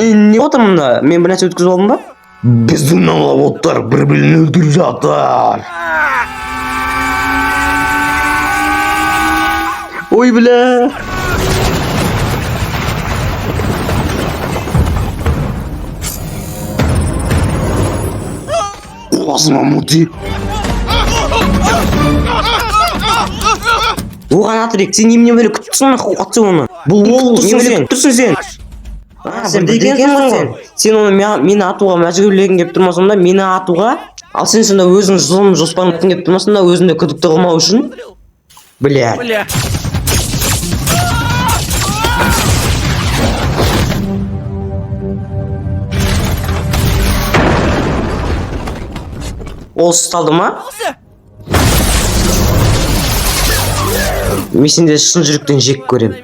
Не отырмын да? Мен бір нәрсе өткізіп алдым ба? Біздің налаботтар бір-бірін өлтіріп жатыр. Ой, бля. Қуасыма мұти. Оған Атрик, сен немене бөле күтіп тұрсың нахуй, атсы оны. Бұл немене күтіп тұрсың сен? Сен білдегенсің ғой сен. Сен оны мені атуға мәжбүрлегің кеп тұрмасың да, мені атуға, ал сен сонда өзің зұлым жоспарын кеп тұрмасың да, өзіңді күдікті қылмау үшін. Бля. Ол ұсталды ма? Мен сенде шын жүректен жек көрем.